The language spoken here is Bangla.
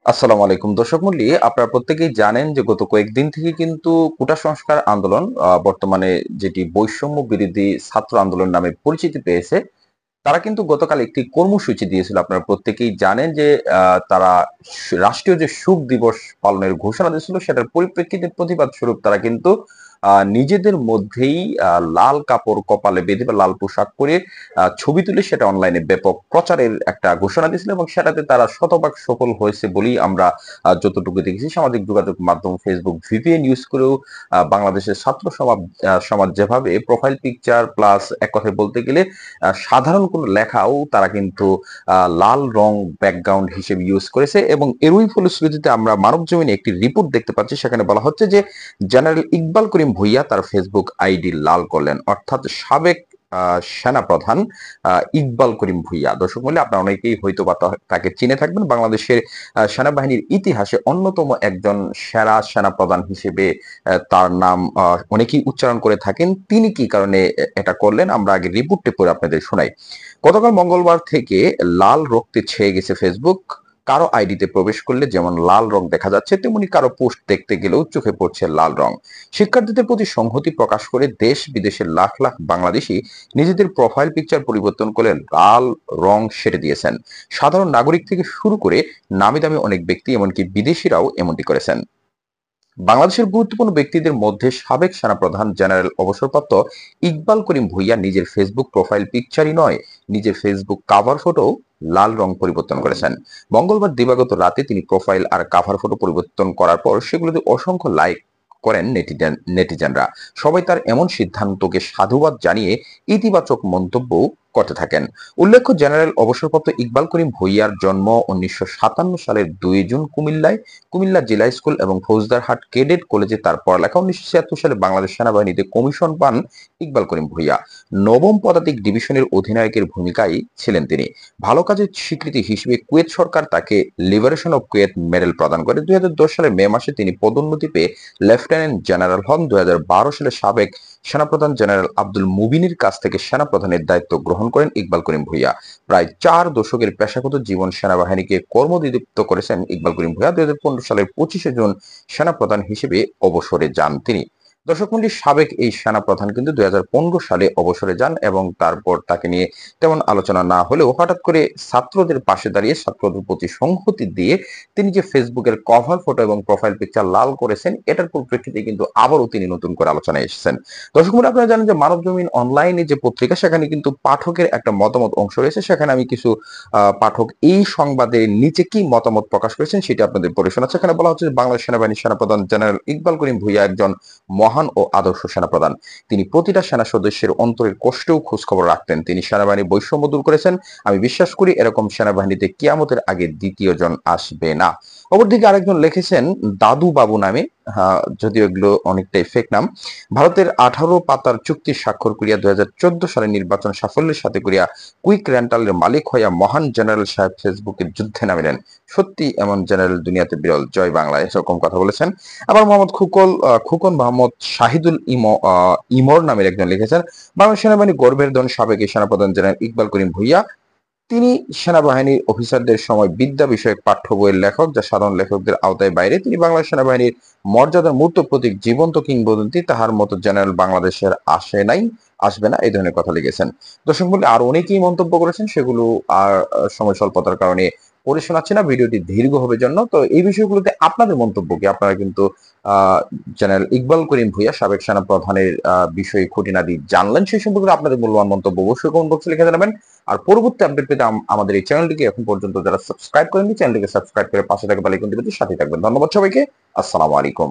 আসসালামু আলাইকুম দর্শক মণ্ডলী, আপনারা প্রত্যেকেই জানেন যে গত কয়েকদিন থেকে কিন্তু কোটা সংস্কার আন্দোলন বর্তমানে যেটি বৈষম্য বিরোধী ছাত্র আন্দোলন নামে পরিচিতি পেয়েছে, তারা কিন্তু গতকাল একটি কর্মসূচি দিয়েছিল। আপনারা প্রত্যেকেই জানেন যে তারা রাষ্ট্রীয় যে শোক দিবস পালনের ঘোষণা দিয়েছিল, সেটার পরিপ্রেক্ষিতে প্রতিবাদ স্বরূপ তারা কিন্তু নিজেদের মধ্যেই লাল কাপড় কপালে বেঁধে বা লাল পোশাক পরে ছবি তুলে সেটা অনলাইনে ব্যাপক প্রচারের একটা ঘোষণা দিয়েছিল, এবং সেটাতে তারা শতভাগ সফল হয়েছে বলেই আমরা যতটুকু দেখেছি সামাজিক যোগাযোগ মাধ্যম ফেসবুক ভিপিএন ইউজ করেও বাংলাদেশের ছাত্র সমাজ যেভাবে প্রোফাইল পিকচার প্লাস এক কথায় বলতে গেলে সাধারণ কোনো লেখাও তারা কিন্তু লাল রং ব্যাকগ্রাউন্ড হিসেবে ইউজ করেছে, এবং এরই ফলশ্রুতিতে আমরা মানবজমিনে একটি রিপোর্ট দেখতে পাচ্ছি। সেখানে বলা হচ্ছে যে জেনারেল ইকবাল করিম ভুইয়া তার ফেসবুক আইডি লাল করলেন, অর্থাৎ সাবেক সেনা প্রধান ইকবাল করিম ভুইয়া। দর্শক মূল্যে আপনারা অনেকেই হয়তো বা তাকে চিনে থাকবেন। বাংলাদেশের সেনাবাহিনীর ইতিহাসে অন্যতম একজন সেরা সেনা প্রধান হিসেবে তার নাম অনেকেই উচ্চারণ করে থাকেন। তিনি কি কারণে এটা করলেন, আমরা আগে রিপোর্টটি পড়ে আপনাদের শোনাই। গতকাল মঙ্গলবার থেকে লাল রক্তে ছেয়ে গেছে ফেসবুক। কারো আইডিতে প্রবেশ করলে যেমন লাল রং দেখা যাচ্ছে, তেমনি কারো পোস্ট দেখতে গেলেও চোখে পড়ছে লাল রং। শিক্ষার্থীদের প্রতি সংহতি প্রকাশ করে দেশ বিদেশের লাখ লাখ বাংলাদেশী নিজেদের প্রোফাইল পিকচার পরিবর্তন করে লাল রং সেটে দিয়েছেন। সাধারণ নাগরিক থেকে শুরু করে নামি দামি অনেক ব্যক্তি, এমনকি বিদেশিরাও এমনটি করেছেন। বাংলাদেশের গুরুত্বপূর্ণ ব্যক্তিদের মধ্যে সাবেক সেনাপ্রধান জেনারেল অবসরপ্রাপ্ত ইকবাল করিম ভুইয়া নিজের ফেসবুক প্রোফাইল পিকচারই নয়, নিজের ফেসবুক কাভার ফটো লাল রং পরিবর্তন করেছেন। মঙ্গলবার দিবাগত রাতে তিনি প্রোফাইল আর কাভার ফটো পরিবর্তন করার পর সেগুলোতে অসংখ্য লাইক করেন নেটিজেনরা। সবাই তার এমন সিদ্ধান্তকে সাধুবাদ জানিয়ে ইতিবাচক মন্তব্য করতে থাকেন। উল্লেখ্য, জেনারেল অবসরপ্রাপ্ত ইকবাল করিম ভুইয়ার জন্ম 1957 সালের 2 জুন কুমিল্লায়। কুমিল্লা জিলা স্কুল এবং ফৌজদারহাট ক্যাডেট কলেজে তার পড়ালেখা। 1976 সালে বাংলাদেশ সেনাবাহিনীতে কমিশন পান ইকবাল করিম ভুইয়া। নবম পদাতিক ডিভিশনের অধিনায়কের ভূমিকায় ছিলেন তিনি। ভালো কাজের স্বীকৃতি হিসেবে কুয়েত সরকার তাকে লিবারেশন অব কুয়েত মেডেল প্রদান করে। 2010 সালের মে মাসে তিনি পদোন্নতি পেয়ে লেফটেন্যান্ট জেনারেল হন। 2012 সালে সাবেক সেনাপ্রধান জেনারেল আব্দুল মুবিনের কাছ থেকে সেনাপ্রধানের দায়িত্ব গ্রহণ করেন ইকবাল করিম ভুইয়া। প্রায় 4 দশকের পেশাগত জীবন সেনাবাহিনীকে কর্মনিযুক্ত করেছেন ইকবাল করিম ভুইয়া। 2015 সালের 25শে জুন সেনাপ্রধান হিসেবে অবসরে যান তিনি। দর্শক মণ্ডলী, সাবেক এই সেনাপ্রধান কিন্তু 2015 সালে অবসরে যান, এবং তারপর তাকে নিয়ে তেমন আলোচনা না হলেও হঠাৎ করে ছাত্রদের পাশে দাঁড়িয়ে ছাত্রদের প্রতি সংহতি দিয়ে তিনি যে ফেসবুকের কভার ফটো এবং প্রোফাইল পিকচার লাল করেছেন, এটার পরিপ্রেক্ষিতে কিন্তু আবারও তিনি নতুন করে আলোচনায় এসেছেন। দর্শক মণ্ডলী, আপনারা জানেন যে মানবজমিন অনলাইনে যে পত্রিকা, সেখানে কিন্তু পাঠকের একটা মতামত অংশ রয়েছে। সেখানে আমি কিছু পাঠক এই সংবাদের নিচে কি মতামত প্রকাশ করেছেন সেটা আপনাদের পড়ে শোনাচ্ছি। সেখানে বলা হচ্ছে যে বাংলাদেশ সেনাবাহিনীর সেনাপ্রধান জেনারেল ইকবাল করিম ভুইয়া একজন মহান ও আদর্শ সেনাপ্রধান। তিনি প্রতিটা সেনা সদস্যের অন্তরের কষ্টেও খোঁজ খবর রাখতেন। তিনি সেনাবাহিনীর বৈষম্য দূর করেছেন। আমি বিশ্বাস করি এরকম সেনাবাহিনীতে কিয়ামতের আগে দ্বিতীয় জন আসবে না। অপরদিকে আরেকজন লিখেছেন দাদু বাবু নামে, যদিও এগুলো অনেকটাই ফেক নাম। ভারতের 18 পাতার চুক্তি স্বাক্ষর করিয়া 2014 সালে নির্বাচন সাফল্যের সাথে করিয়া কুইক রেন্টালের মালিক হইয়া মহান জেনারেল সাহেব ফেসবুকে যুদ্ধে নামিলেন। সত্যি এমন জেনারেল দুনিয়াতে বিরল। জয় বাংলা, এরকম কথা বলেছেন। আবার মোহাম্মদ খুকন মোহাম্মদ শাহিদুল ইমর নামের একজন লিখেছেন, বাংলাদেশ সেনাবাহিনী গর্বের ধন সাবেক সেনাপ্রধান জেনারেল ইকবাল করিম ভুইয়া। তিনি সেনাবাহিনীর অফিসারদের সময় বিদ্যা বিষয়ক পাঠ্য বইয়ের লেখক, যা সাধারণ লেখকদের আওতায় বাইরে। তিনি বাংলাদেশ সেনাবাহিনীর মর্যাদার মূর্ত প্রতীক, জীবন্ত কিংবদন্তি। তাহার মতো জেনারেল বাংলাদেশের আসে নাই, আসবে না, এই ধরনের কথা লিখেছেন। দর্শক মূল্যে আর অনেকেই মন্তব্য করেছেন, সেগুলো আর সময় স্বল্পতার কারণে পড়ে শোনাচ্ছি না, ভিডিওটি দীর্ঘ হবে জন্য। তো এই বিষয়গুলোতে আপনাদের মন্তব্য কি? আপনারা কিন্তু জেনারেল ইকবাল করিম ভুইয়া সাবেক সেনা প্রধানের বিষয়ে খুঁটিনাটি জানলেন, সেই সম্পর্কে আপনাদের মূল্যবান মন্তব্য অবশ্যই কমেন্ট বক্সে লিখে জানাবেন। আর পরবর্তী আপডেট পেতে আমাদের এই চ্যানেলটিকে এখন পর্যন্ত যারা সাবস্ক্রাইব করেননি, চ্যানেলটিকে সাবস্ক্রাইব করে পাশে থাকা বেল আইকনটি বাজিয়ে সাথে থাকবেন। ধন্যবাদ সবাইকে। আসসালামু আলাইকুম।